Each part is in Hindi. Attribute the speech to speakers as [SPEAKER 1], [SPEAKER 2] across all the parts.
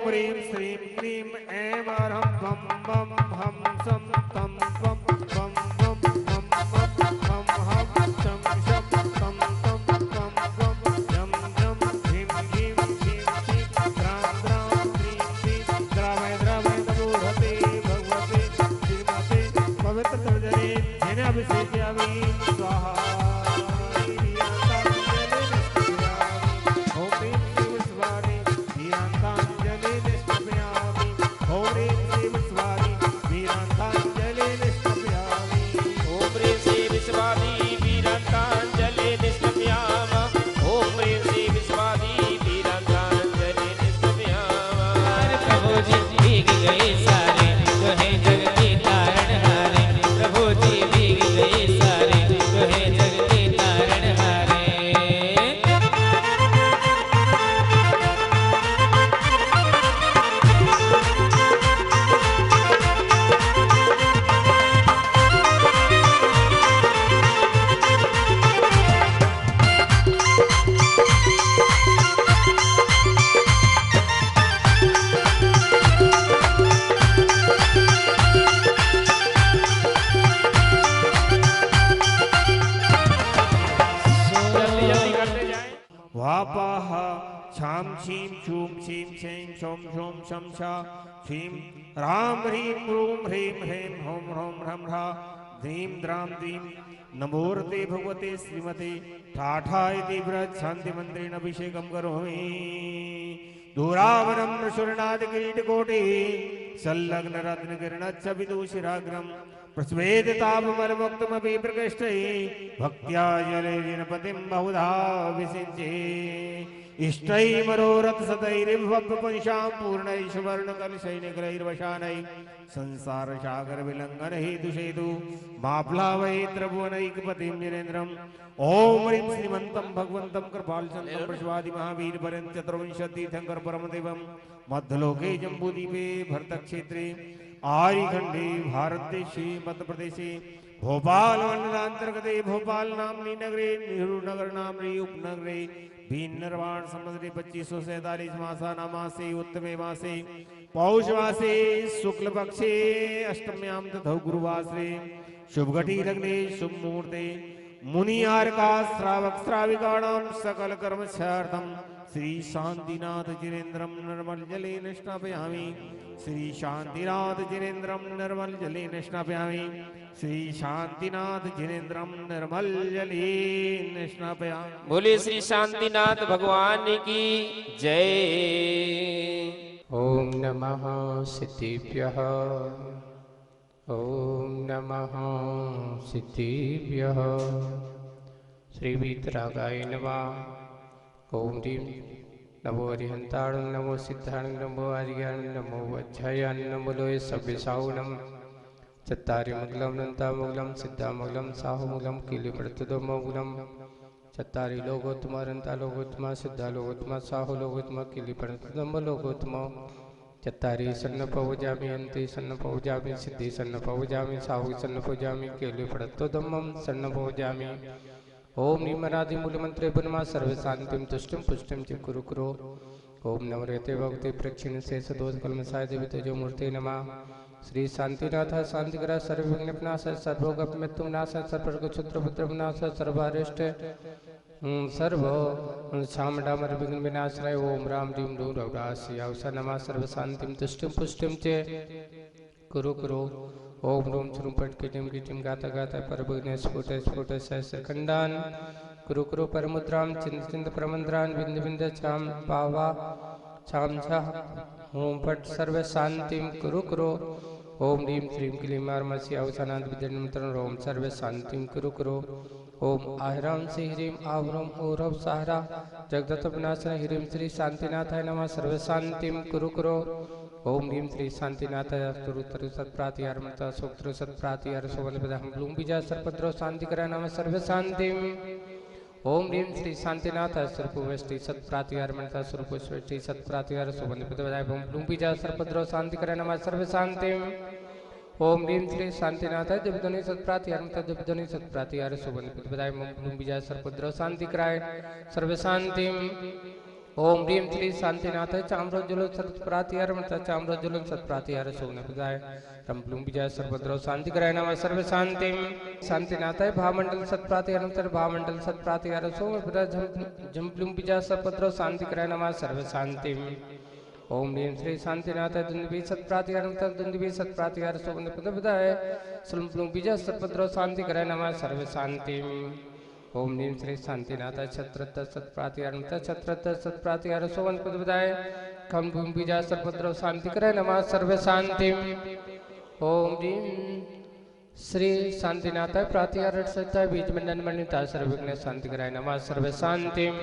[SPEAKER 1] ह्रीं श्रीं क्लीं ऐं अरहं बम बम हम सम तम बम बम बम बम बम हम हम शम शम तम तम बम बम जम जम ह्रीं ह्रीं क्लीं क्लीं द्रां द्रां ह्रीं ह्रीं द्रावय द्रावय नमोहते भगवते श्रीमते पवित्र तर्जने जेने अभिषेक्यामि स्वाहा श्रीं राम ह्रीं रूं ह्रीं ह्रीं हों ह्रों ह्रं ह्रा ह्रीं द्रां द्रीं नमोर्ते भगवते श्रीमते ठाठायति व्रत शांति मंत्रेण अभिषेकं करोमि दूरावनं सुरनाद किरीटकोटि संलग्न रत्न किरणच्च विदूषिराग्रं प्रस्वेदितापमलमुक्तमपि प्रकृष्टे भक्त्या जले जनपतिं बहुधा विसिञ्चे इष्टै मनोरथ सतैर्भवपुंसां पूर्णैः सुवर्णकलशैनिकैर्वशानै संसार सागर विलंघन हेतु सेतु माप्लावयेत्र भुवनैकपतिं जिनेन्द्रम् ओम ह्रीं श्रीमन्तं भगवन्तं कृपालचन्द्रं प्रश्वादि महावीर पर्यन्त चतुर्विंशतितीर्थंकर परमदेवं मध्यलोके जम्बूद्वीपे भरतक्षेत्रे आर्यखण्डे भारतदेशे मध्यप्रदेशे भोपाल मंडलांतर्गते भोपाल नामनी नगरे नेहरू नगर नामनी उपनगरे निर्वाण संवत्सरे 2547 मासा नामासे उत्तमे मासे पौष मासे शुक्ल पक्षे अष्टम्यां तथा गुरुवासरे शुभघटी लग्ने शुभ मुहूर्ते मुनियार्का श्रावक श्राविकाणां सकल कर्मचार्थं श्री शांतिनाथ जिनेन्द्रं निर्मल जलेन स्नापयामि श्री शांतिनाथ जिनेन्द्रं निर्मल जलेन स्नापयामि श्री शांतिनाथ जिनेन्द्रं निर्मल जलेन स्नापयामि।
[SPEAKER 2] बोले श्री शांतिनाथ भगवान की जय।
[SPEAKER 3] ओम नमः सिद्धिभ्यः ओम नमः सिद्धिभ्यः श्री वीतरागाय नमः। ओम ह्रीं नमो अरिहंताण नमो सिद्धाण नमो आर्याण नमो वज्रायाण नमो लोय सभ्यसाहुनम चत्तारि मंगलम नंतामंगलम सिद्धामंगलम साहुमंगलम कीलिपड़तुदमंगलम चत्तारि लोकोत्तमा रंता लोकोत्तमा सिद्धा लोकोत्तमा साहु लोकोत्तमा कीलिपड़तुदम लोकोत्तमा चत्तारि सन्न पवजामि अंते सन्न पवजामि सिद्धि सन्न पवजामि साहु सन्न पवजामि कीलिपड़तुदमं सन्न पवजामि। ओम निमरादि मूलमंत्रे पुनमा सर्व शांतिम तुष्टिम पुष्टिम च कुरु कुरु। ओम नमरेते भक्ति प्रक्षिण शेष दोष कलमसाय देवी तेजो मूर्ते नमः। श्री शांतिनाथ शांतिकरा सर्वविघ्ननाश सर्वोगमृत्युम नाश सर्वक्षुत्रपुत्र विनाश सर्वारिष्ट सर्व शामडामर विघ्न विनाशाय। ओम राम ह्रीं रूं रौरास्यावसा नमः सर्व शांतिम तुष्टिम पुष्टिम च कुरु कुरु। ओम रूम श्रूम पट किटिम किटिम गाता गाता परभुग्ने स्फुट स्फुट सहस्रखंडान कुरु कुरु परमुद्रां चिंत चिंत प्रमंद्रान बिंद बिंद चाम पावा चाम छा। ओम पट सर्व शांतिम कुरु कुरु। ओम ह्रीं श्रीं क्लीं मार्मसी अवसानाद विद्यन्मंत्रं ओम सर्व शांतिम कुरु कुरु। ओम आहिराम से ह्रीं आवरम औरव सहारा जगदत्त विनाशन ह्रीं श्री शांतिनाथाय नमः सर्व शांतिम कुरु कुरु। ओम ह्रीं श्री शांतिनाथाय स्तुरुतर सत्प्रातिहारमता सूत्र सत्प्रातिहार सोवनपदहं ब्लूम बीजा सर्पद्रो शांतिकराय नमः सर्व शांतिम। ओम ह्रीं श्री शांतिनाथाय सर्पवेष्टि सत्प्रातिहारमता स्वरूपवेष्टि सत्प्रातिहार सोवनपदहं ब्लूम बीजा सर्पद्रो शांतिकराय नमः सर्व शांतिम। ओम ह्रीं श्री शांतिनाथाय दिव्यध्वनि सत्प्रातिहारमता दिव्यध्वनि सत्प्रातिहार सोवनपदहं ब्लूम बीजा सर्पद्रो शांतिकराय सर्व शांतिम। ओम ह्रीं श्री शांतिनाथाय चाम्रोज्ज्वलं सत्प्रातिहारं चाम्रोज्ज्वलं सत्प्रातिहार सोमनप्रदाय रं प्लुं विजय सर्वद्रव शांतिकराय नमः सर्व शांतिं शांतिनाथाय भामंडल सत्प्रातिहारं भामंडल सत्प्रातिहार सोमप्रदाय झं प्लुं विजय सर्वद्रव शांतिकराय नमः सर्व शांतिं ओम ह्रीं श्री शांतिनाथाय दुंदुभि सत्प्रातिहारं दुंदुभि सत्प्रातिहार सोमनप्रदाय स्लुं प्लुं विजय सर्वद्रव शांतिकराय नमः सर्व शांतिं ओम ह्रीं श्री शांतिनाथाय छत्रत्त सत्प्रातिहारं छत्रत्त सत्प्रातिहार सोमनप्रदाय खं प्लुं विजय सर्वद्रव शांतिकराय नमः सर्व शांतिं ओम ह्रीं श्री शांतिनाथाय प्रातिहार सत्ताय बीजमंडन मणिता सर्वविघ्न शांतिकराय नमः सर्व शांतिं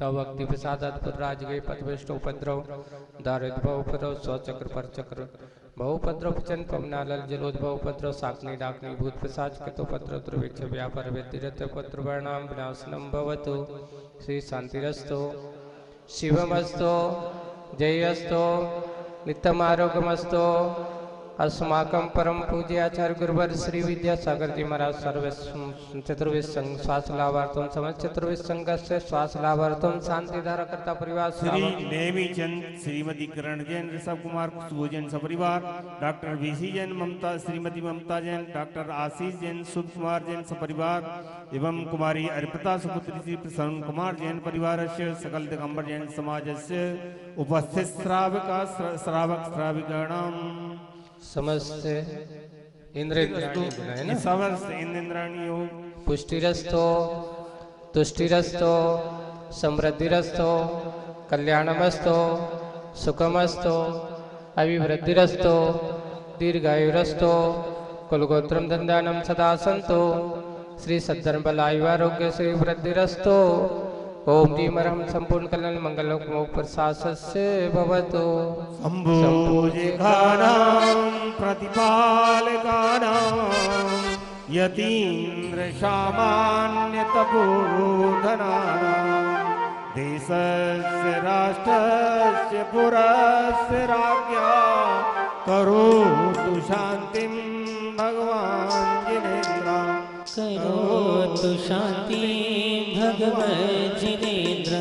[SPEAKER 3] तव अग्नि प्रसादात् पुत्राज गए पदविष्ट उपद्रव दारिद्र भव उपद्रव स्वचक्र पर चक्र बहुपद्रव पचन पवनालल जलोद्भव उपद्रव साग्नि डाग्नि भूत प्रसाद कृतोपद्रव दुर्भिक्ष व्यापार व्यतिरत पत्र वर्णाम विनाशनम भवतु श्री शांतिरस्तो शिवमस्तो जयस्तो नित्यम आरोग्यमस्तो अस्माकं परम पूज्य आचार्य गुरुवर श्री विद्यासागर जी महाराज सर्व चतुर्विश संघ श्वास लाभार्थम समस्त चतुर्विश संघ से श्वास लाभार्थम शांति धारा करता परिवार
[SPEAKER 1] श्री नेमी चंद श्रीमती करण जैन ऋषभ कुमार खुशबू जैन सपरिवार डॉक्टर वीसी जैन ममता श्रीमती ममता जैन डॉक्टर आशीष जैन सुध कुमार जैन सपरिवार एवं कुमारी अर्पिता सुपुत्री श्री प्रसन्न कुमार जैन परिवार से सकल दिगंबर जैन समाज से उपस्थित श्रावक श्राविकाणाम
[SPEAKER 3] समस्त इंद्रियाणि
[SPEAKER 1] समस्त इंद्रियाणियों
[SPEAKER 3] पुष्टिरस्तो तुष्टिरस्तो समृद्धिरस्तो कल्याणमस्तो सुखमस्तो अभिवृद्धिरस्तो दीर्घायुरस्तो कुलगोत्रम धन्दानम सदा संतो श्री सद्धर्म बलायुवारोग्य श्री वृद्धिरस्तो ओम दीमरहम संपूर्ण कल्याण मंगल मोक्ष प्रसादस्य भवतु
[SPEAKER 1] संभोजिकानां प्रतिपालकानां यतीन्द्र सामान्य तपोधनानां देशस्य राष्ट्रस्य पुरस्य राज्ञा करोतु शान्तिं भगवान् जिनेन्द्र
[SPEAKER 4] करोतु शांति भगवन् जिनेन्द्र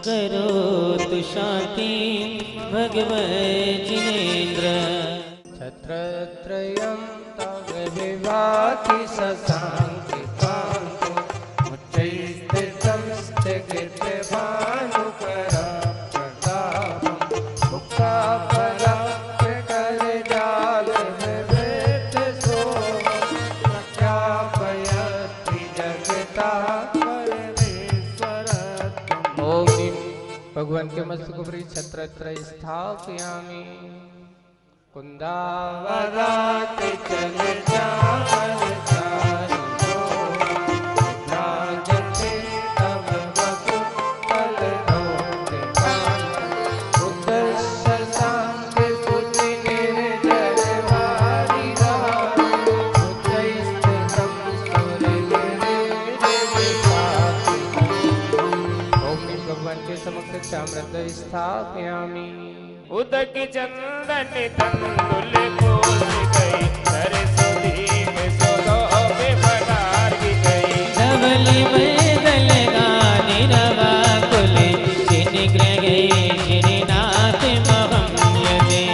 [SPEAKER 4] करोतु शांति भगवन् जिनेन्द्र
[SPEAKER 3] छत्रत्रयं तव विभाति शशांकि कांतो उच्चैस्थितं स्थितिभानुकर प्रतापं मुक्ताफलप्रकरजाल विवेक सोमं प्रख्यापयति जगता परमेश्वरत्वम्। ओम भगवान के मस्तक पर छत्रत्रय स्थापयामि कुंदावरात चल जावन चारो राजते तव बकु कल रोग कांत उद्दस्य शांति पुति निर्जर वारी धाम उच्चैस्थितं सूर्यगिरे विभाति। ओम भगवान के समक्ष चाम्रत स्थापयामि
[SPEAKER 2] उदक चंदन तंदुल बोल गई सरस्वती में सोलह पधार गई
[SPEAKER 4] धवली मैदल गानी रवा कुले जिन ग्रह श्रीनाथ महम्यदे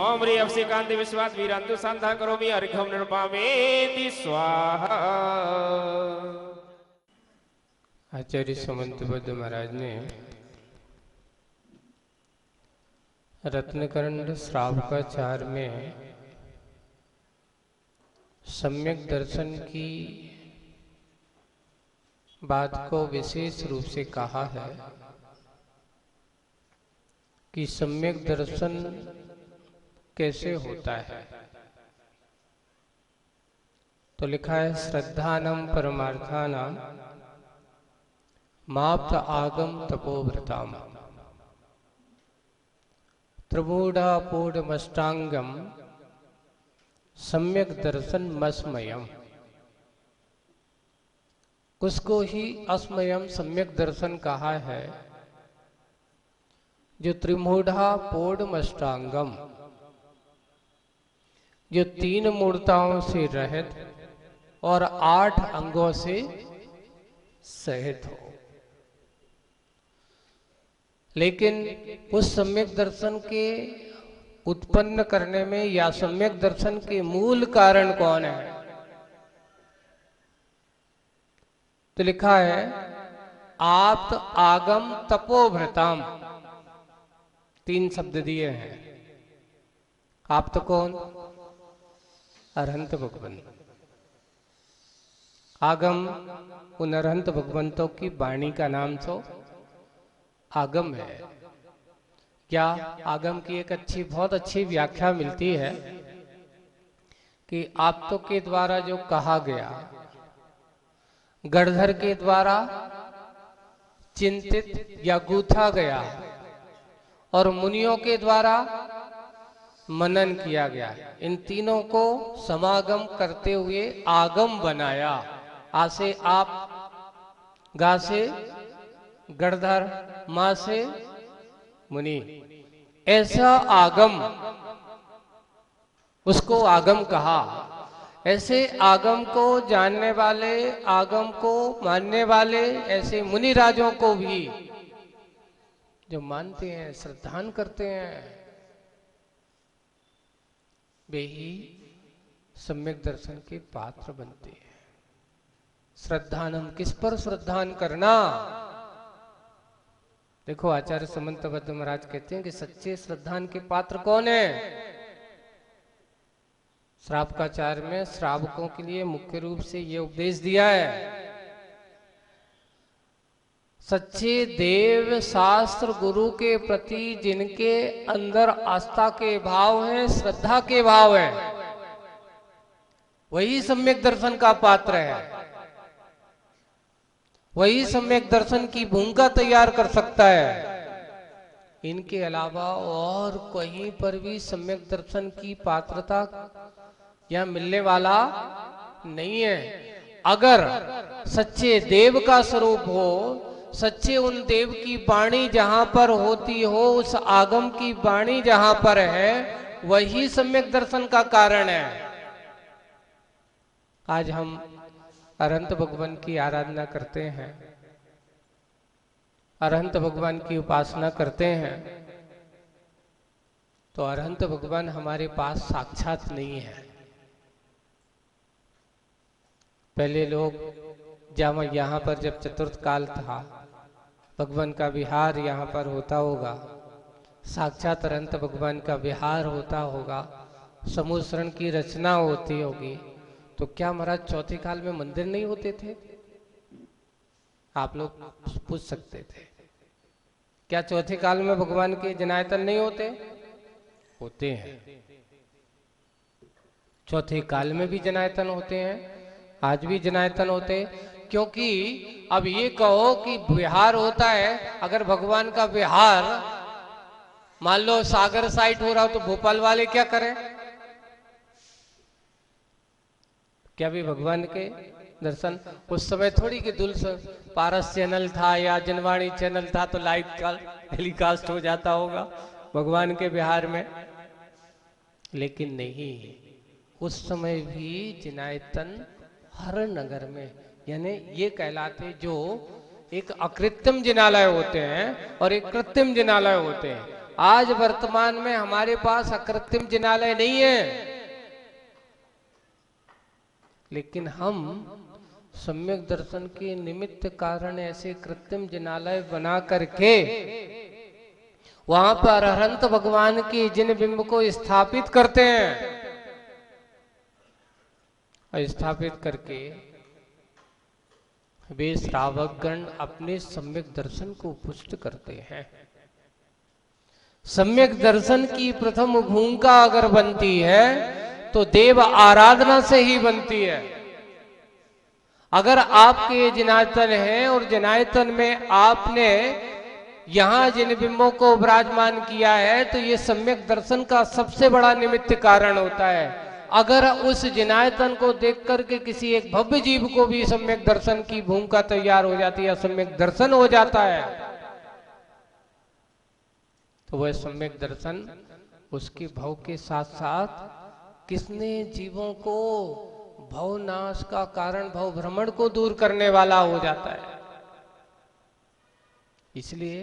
[SPEAKER 2] ओम ह्रीं अवश्यकांति विश्वास वीरांतु संधा करोमि अर्घ्यं निर्पामेति स्वाहा।
[SPEAKER 3] आचार्य समंतबद्ध महाराज ने रत्नकर्ण श्रावकाचार में सम्यक दर्शन की बात को विशेष रूप से कहा है कि सम्यक दर्शन कैसे होता है। तो लिखा है श्रद्धानम परमार्थानाम माप्त आगम तपोव्रताम त्रिमूढ़ापूर्णमष्टांगम सम्यक दर्शन मस्मयम। उसको ही अस्मयम सम्यक दर्शन कहा है जो त्रिमूढ़ापूर्णमष्टांगम, जो 3 मूर्ताओं से रहित और 8 अंगों से सहित हो। लेकिन उस सम्यक दर्शन के उत्पन्न करने में या सम्यक दर्शन के मूल कारण कौन है? तो लिखा है आप्त आगम तपोभृताम, 3 शब्द दिए हैं। आप्त कौन? अरहंत भगवंत। आगम उन अरहंत भगवंतों की वाणी का नाम तो आगम है। क्या आगम की एक बहुत अच्छी व्याख्या मिलती है कि आप्तों के द्वारा जो कहा गया, गणधर के द्वारा चिंतित या गूथा गया और मुनियों के द्वारा मनन किया गया, इन तीनों को समागम करते हुए आगम बनाया। आ से आप, गा से गणधर, मां से मुनि, ऐसा आगम, उसको आगम कहा। ऐसे आगम को जानने वाले, आगम को मानने वाले ऐसे मुनि राजों को भी जो मानते हैं, श्रद्धान करते हैं, वे ही सम्यक दर्शन के पात्र बनते हैं। श्रद्धानम, किस पर श्रद्धान करना? देखो आचार्य समंतबद्ध महाराज कहते हैं कि सच्चे श्रद्धान के पात्र कौन है? श्रावकाचार्य में श्रावकों के लिए मुख्य रूप से ये उपदेश दिया है, सच्चे देव शास्त्र गुरु के प्रति जिनके अंदर आस्था के भाव हैं, श्रद्धा के भाव हैं, वही सम्यक दर्शन का पात्र है। वही सम्यक दर्शन की भूमिका तैयार कर सकता है। इनके अलावा और कहीं पर भी सम्यक दर्शन की पात्रता या मिलने वाला नहीं है। अगर सच्चे देव का स्वरूप हो, सच्चे उन देव की वाणी जहां पर होती हो, उस आगम की वाणी जहां पर है, वही सम्यक दर्शन का कारण है। आज हम अरहंत भगवान की आराधना करते हैं, अरहंत भगवान की उपासना करते हैं, तो अरहंत भगवान हमारे पास साक्षात नहीं है। पहले लोग जब यहाँ पर जब चतुर्थ काल था, भगवान का विहार यहाँ पर होता होगा, साक्षात अरहंत भगवान का विहार होता होगा, समूह शरण की रचना होती होगी, तो क्या महाराज चौथे काल में मंदिर नहीं होते थे? आप लोग पूछ सकते थे, क्या चौथे काल में भगवान के जनायतन नहीं होते? होते हैं। चौथे काल में भी जनायतन होते हैं, आज भी जनायतन होते, क्योंकि अब ये कहो कि विहार होता है, अगर भगवान का विहार मान लो सागर साइड हो रहा हो तो भोपाल वाले क्या करें? क्या भी भगवान के दर्शन उस समय थोड़ी कि पारस चैनल था या जनवाणी चैनल था तो लाइव का टेलीकास्ट हो जाता होगा भगवान के विहार में, लेकिन नहीं, उस समय भी जिनायतन हर नगर में, यानी ये कहलाते जो एक अकृत्रिम जिनालय होते हैं और एक कृत्रिम जिनालय होते हैं। आज वर्तमान में हमारे पास अकृत्रिम जिनालय नहीं है, लेकिन हम सम्यक दर्शन के निमित्त कारण ऐसे कृत्रिम जिनालय बना करके वहां पर अरहंत भगवान की जिन बिंब को स्थापित करते हैं, और स्थापित करके वे श्रावकगण अपने सम्यक दर्शन को पुष्ट करते हैं। सम्यक दर्शन की प्रथम भूमिका अगर बनती है तो देव आराधना से ही बनती है। अगर आपके जनायतन है और जनायतन में आपने यहां जिन बिंबों को विराजमान किया है, तो ये सम्यक दर्शन का सबसे बड़ा निमित्त कारण होता है। अगर उस जिनायतन को देख करके किसी एक भव्य जीव को भी सम्यक दर्शन की भूमिका तैयार हो जाती है, सम्यक दर्शन हो जाता है, तो वह सम्यक दर्शन उसके भव के साथ साथ किसने जीवों को भव नाश का कारण, भव भ्रमण को दूर करने वाला हो जाता है। इसलिए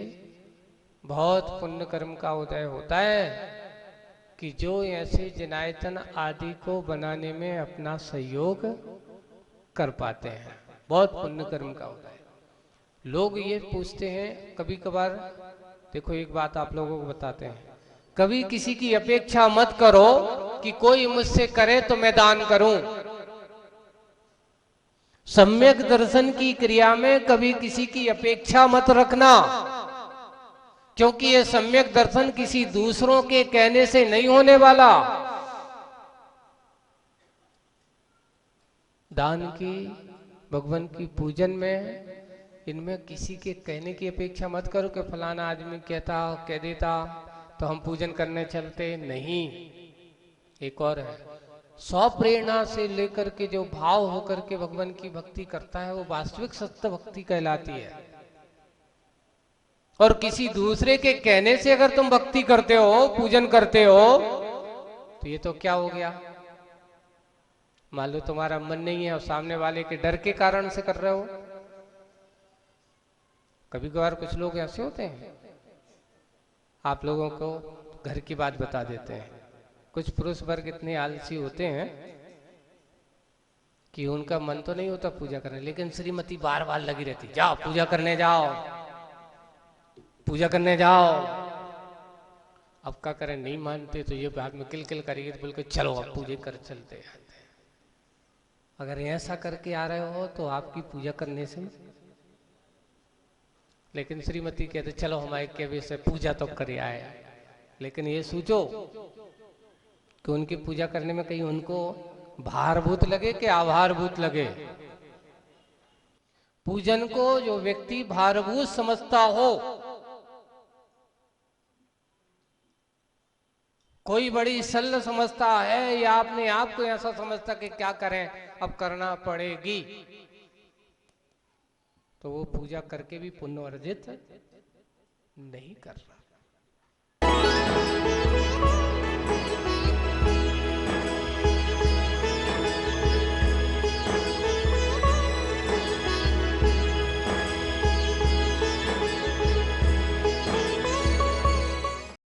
[SPEAKER 3] बहुत पुण्य कर्म का उदय होता है कि जो ऐसे जिनायतन आदि को बनाने में अपना सहयोग कर पाते हैं, बहुत पुण्य कर्म का उदय। लोग ये पूछते हैं कभी कभार, देखो एक बात आप लोगों को बताते हैं, कभी किसी की अपेक्षा मत करो कि कोई मुझसे करे तो मैं दान करूं। सम्यक दर्शन की क्रिया में कभी किसी की अपेक्षा मत रखना, क्योंकि ये सम्यक दर्शन किसी दूसरों के कहने से नहीं होने वाला। दान की, भगवान की पूजन में, इनमें किसी के कहने की अपेक्षा मत करो कि फलाना आदमी कहता कह देता तो हम पूजन करने चलते, नहीं। एक और है, स्वप्रेरणा से लेकर के जो भाव होकर के भगवान की भक्ति करता है वो वास्तविक सत्य भक्ति कहलाती है। और किसी दूसरे के कहने से अगर तुम भक्ति करते हो, पूजन करते हो, तो ये तो क्या हो गया, मान लो तुम्हारा मन नहीं है और सामने वाले के डर के कारण से कर रहे हो। कभी कभार कुछ लोग ऐसे होते हैं, आप लोगों को घर की बात बता देते हैं, कुछ पुरुष वर्ग इतने आलसी होते हैं कि उनका मन तो नहीं होता पूजा करने, लेकिन श्रीमती बार बार लगी रहती, जाओ पूजा करने जाओ, पूजा करने जाओ। अब क्या करें, नहीं मानते तो ये बाद में किलकिल करेगी तो बिल्कुल चलो अब पूजा कर चलते हैं। अगर ऐसा करके आ रहे हो तो आपकी पूजा करने से, लेकिन श्रीमती कहते चलो हमारे के भी से पूजा तो कर आए, लेकिन ये सोचो कि उनकी पूजा करने में कहीं उनको भारभूत लगे कि आभारभूत लगे। पूजन को जो व्यक्ति भारभूत समझता हो, कोई बड़ी शल्य समझता है या अपने आप को ऐसा समझता कि क्या करें अब करना पड़ेगी, तो वो पूजा करके भी पुण्य अर्जित नहीं कर रहा।